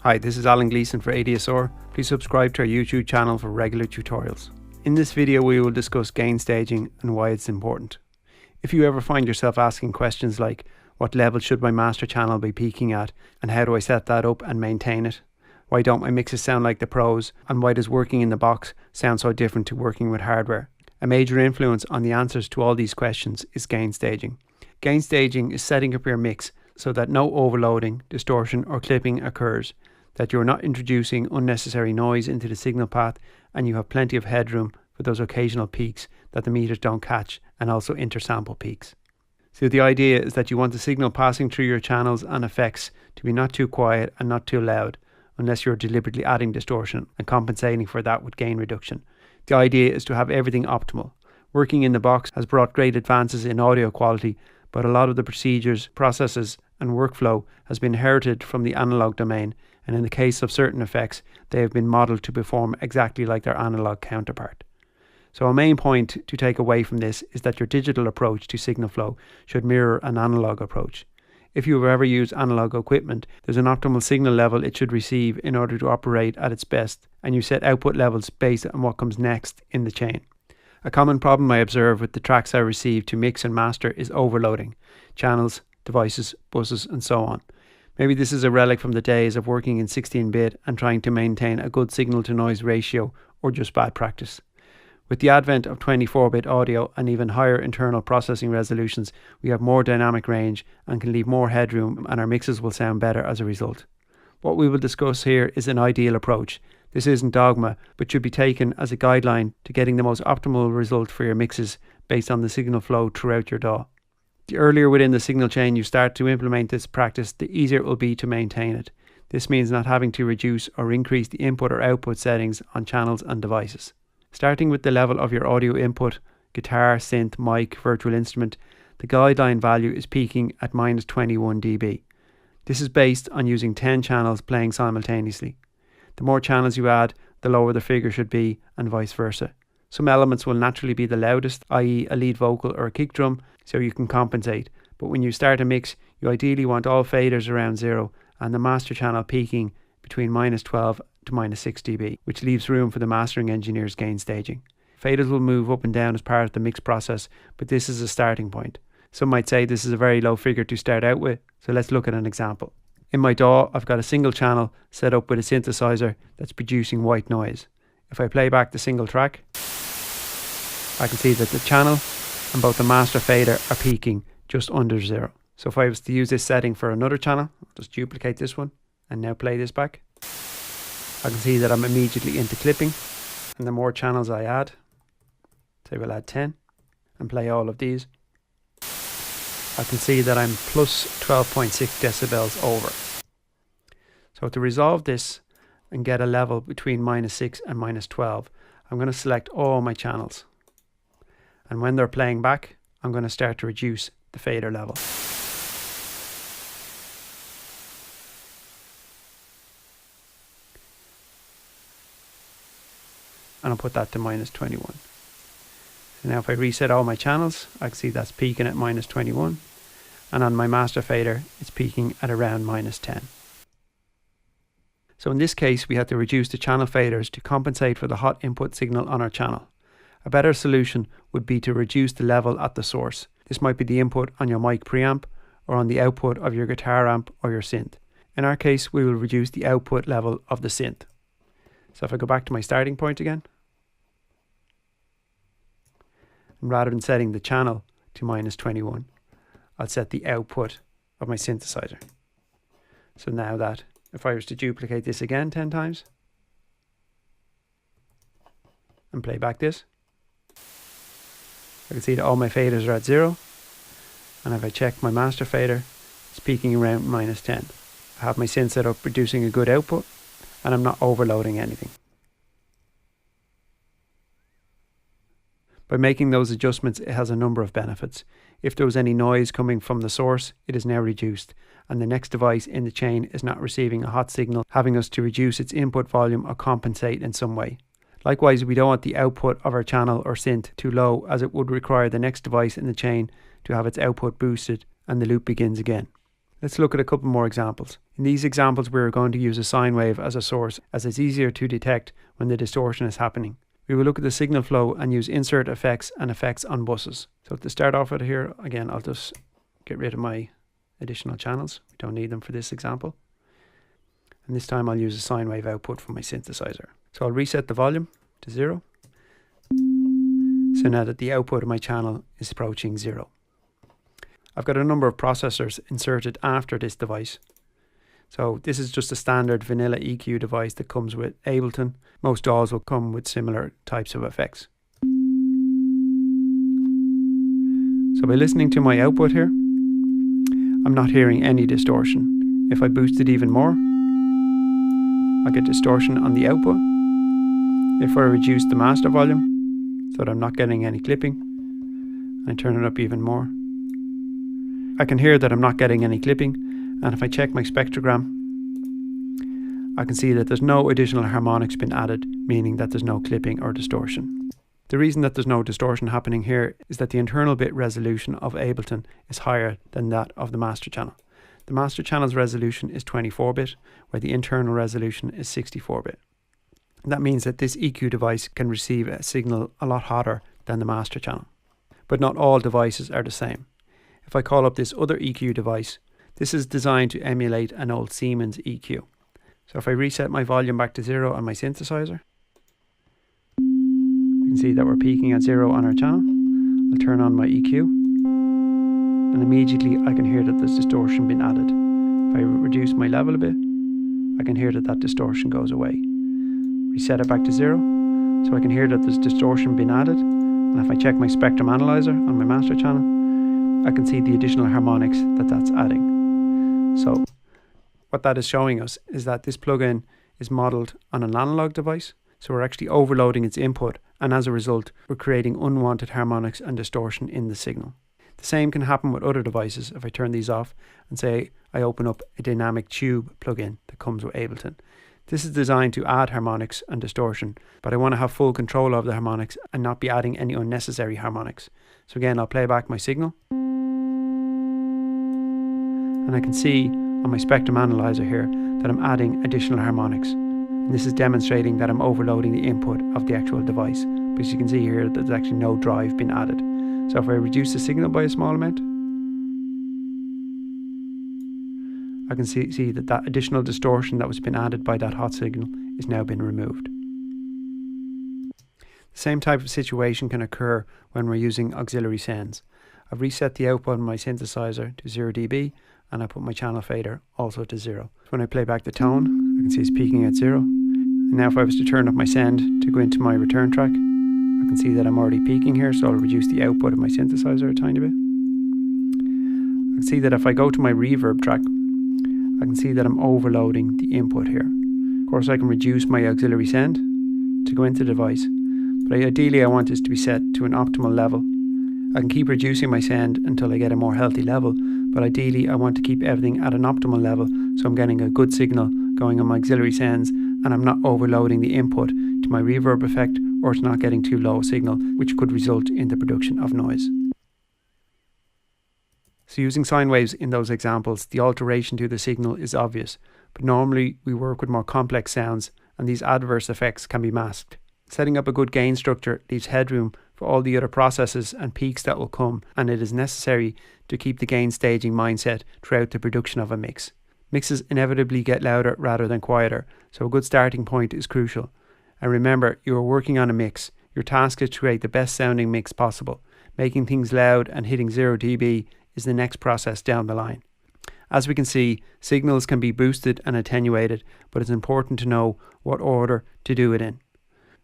Hi, this is Alan Gleeson for ADSR. Please subscribe to our YouTube channel for regular tutorials. In this video we will discuss gain staging and why it's important. If you ever find yourself asking questions like, what level should my master channel be peaking at, and how do I set that up and maintain it? Why don't my mixes sound like the pros, and why does working in the box sound so different to working with hardware? A major influence on the answers to all these questions is gain staging. Gain staging is setting up your mix so that no overloading, distortion or clipping occurs, that you're not introducing unnecessary noise into the signal path, and you have plenty of headroom for those occasional peaks that the meters don't catch, and also intersample peaks. So the idea is that you want the signal passing through your channels and effects to be not too quiet and not too loud, unless you're deliberately adding distortion and compensating for that with gain reduction. The idea is to have everything optimal. Working in the box has brought great advances in audio quality, but a lot of the procedures, processes and workflow has been inherited from the analog domain, and in the case of certain effects, they have been modelled to perform exactly like their analog counterpart. So a main point to take away from this is that your digital approach to signal flow should mirror an analog approach. If you have ever used analog equipment, there's an optimal signal level it should receive in order to operate at its best, and you set output levels based on what comes next in the chain. A common problem I observe with the tracks I receive to mix and master is overloading channels, devices, buses and so on. Maybe this is a relic from the days of working in 16-bit and trying to maintain a good signal to noise ratio, or just bad practice. With the advent of 24-bit audio and even higher internal processing resolutions, we have more dynamic range and can leave more headroom, and our mixes will sound better as a result. What we will discuss here is an ideal approach. This isn't dogma, but should be taken as a guideline to getting the most optimal result for your mixes based on the signal flow throughout your DAW. The earlier within the signal chain you start to implement this practice, the easier it will be to maintain it. This means not having to reduce or increase the input or output settings on channels and devices. Starting with the level of your audio input, guitar, synth, mic, virtual instrument, the guideline value is peaking at -21 dB. This is based on using 10 channels playing simultaneously. The more channels you add, the lower the figure should be, and vice versa. Some elements will naturally be the loudest, i.e. a lead vocal or a kick drum, so you can compensate. But when you start a mix, you ideally want all faders around 0 and the master channel peaking between -12 to -6 dB, which leaves room for the mastering engineer's gain staging. Faders will move up and down as part of the mix process, but this is a starting point. Some might say this is a very low figure to start out with, so let's look at an example. In my DAW, I've got a single channel set up with a synthesizer that's producing white noise. If I play back the single track, I can see that the channel and both the master fader are peaking just under 0. So if I was to use this setting for another channel, I'll just duplicate this one and now play this back. I can see that I'm immediately into clipping, and the more channels I add, say we'll add 10 and play all of these, I can see that I'm plus 12.6 decibels over. So to resolve this and get a level between -6 and -12, I'm going to select all my channels. And when they're playing back, I'm going to start to reduce the fader level. And I'll put that to -21. So now if I reset all my channels, I can see that's peaking at -21. And on my master fader, it's peaking at around -10. So in this case, we had to reduce the channel faders to compensate for the hot input signal on our channel. A better solution would be to reduce the level at the source. This might be the input on your mic preamp or on the output of your guitar amp or your synth. In our case, we will reduce the output level of the synth. So if I go back to my starting point again, and rather than setting the channel to -21, I'll set the output of my synthesizer. So now that if I was to duplicate this again 10 times and play back this, I can see that all my faders are at 0, and if I check my master fader, it's peaking around -10. I have my synth set up producing a good output, and I'm not overloading anything. By making those adjustments, it has a number of benefits. If there was any noise coming from the source, it is now reduced, and the next device in the chain is not receiving a hot signal, having us to reduce its input volume or compensate in some way. Likewise, we don't want the output of our channel or synth too low, as it would require the next device in the chain to have its output boosted and the loop begins again. Let's look at a couple more examples. In these examples, we're going to use a sine wave as a source, as it's easier to detect when the distortion is happening. We will look at the signal flow and use insert effects and effects on buses. So to start off with here, again, I'll just get rid of my additional channels. We don't need them for this example. And this time I'll use a sine wave output from my synthesizer. So I'll reset the volume to 0. So now that the output of my channel is approaching 0. I've got a number of processors inserted after this device. So this is just a standard vanilla EQ device that comes with Ableton. Most DAWs will come with similar types of effects. So by listening to my output here, I'm not hearing any distortion. If I boost it even more, I get distortion on the output. If I reduce the master volume so that I'm not getting any clipping, and I turn it up even more, I can hear that I'm not getting any clipping, and if I check my spectrogram, I can see that there's no additional harmonics been added, meaning that there's no clipping or distortion. The reason that there's no distortion happening here is that the internal bit resolution of Ableton is higher than that of the master channel. The master channel's resolution is 24-bit, where the internal resolution is 64-bit. That means that this EQ device can receive a signal a lot hotter than the master channel. But not all devices are the same. If I call up this other EQ device, this is designed to emulate an old Siemens EQ. So if I reset my volume back to 0 on my synthesizer, you can see that we're peaking at 0 on our channel. I'll turn on my EQ, and immediately I can hear that there's distortion been added. If I reduce my level a bit, I can hear that that distortion goes away. Reset it back to 0, so I can hear that there's distortion been added, and if I check my spectrum analyzer on my master channel, I can see the additional harmonics that that's adding. So what that is showing us is that this plugin is modeled on an analog device, so we're actually overloading its input, and as a result we're creating unwanted harmonics and distortion in the signal. The same can happen with other devices. If I turn these off and say I open up a dynamic tube plugin that comes with Ableton. This is designed to add harmonics and distortion, but I want to have full control of the harmonics and not be adding any unnecessary harmonics. So again, I'll play back my signal. And I can see on my spectrum analyzer here that I'm adding additional harmonics. And this is demonstrating that I'm overloading the input of the actual device. Because you can see here that there's actually no drive been added. So if I reduce the signal by a small amount, I can see that that additional distortion that was been added by that hot signal is now been removed. The same type of situation can occur when we're using auxiliary sends. I've reset the output on my synthesizer to 0 dB, and I put my channel fader also to 0. So when I play back the tone, I can see it's peaking at 0. And now if I was to turn up my send to go into my return track, I can see that I'm already peaking here, so I'll reduce the output of my synthesizer a tiny bit. I can see that if I go to my reverb track, I can see that I'm overloading the input here. Of course, I can reduce my auxiliary send to go into the device, but ideally I want this to be set to an optimal level. I can keep reducing my send until I get a more healthy level, but ideally I want to keep everything at an optimal level so I'm getting a good signal going on my auxiliary sends, and I'm not overloading the input to my reverb effect, or it's not getting too low a signal, which could result in the production of noise. So using sine waves in those examples, the alteration to the signal is obvious, but normally we work with more complex sounds, and these adverse effects can be masked. Setting up a good gain structure leaves headroom for all the other processes and peaks that will come, and it is necessary to keep the gain staging mindset throughout the production of a mix. Mixes inevitably get louder rather than quieter, so a good starting point is crucial. And remember, you are working on a mix. Your task is to create the best sounding mix possible. Making things loud and hitting 0 dB is the next process down the line. As we can see, signals can be boosted and attenuated, but it's important to know what order to do it in.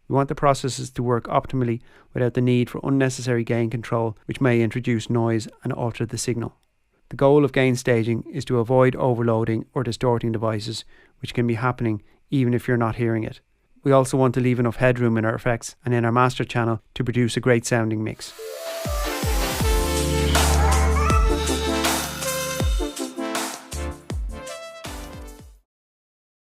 We want the processes to work optimally without the need for unnecessary gain control, which may introduce noise and alter the signal. The goal of gain staging is to avoid overloading or distorting devices, which can be happening even if you're not hearing it. We also want to leave enough headroom in our effects and in our master channel to produce a great sounding mix.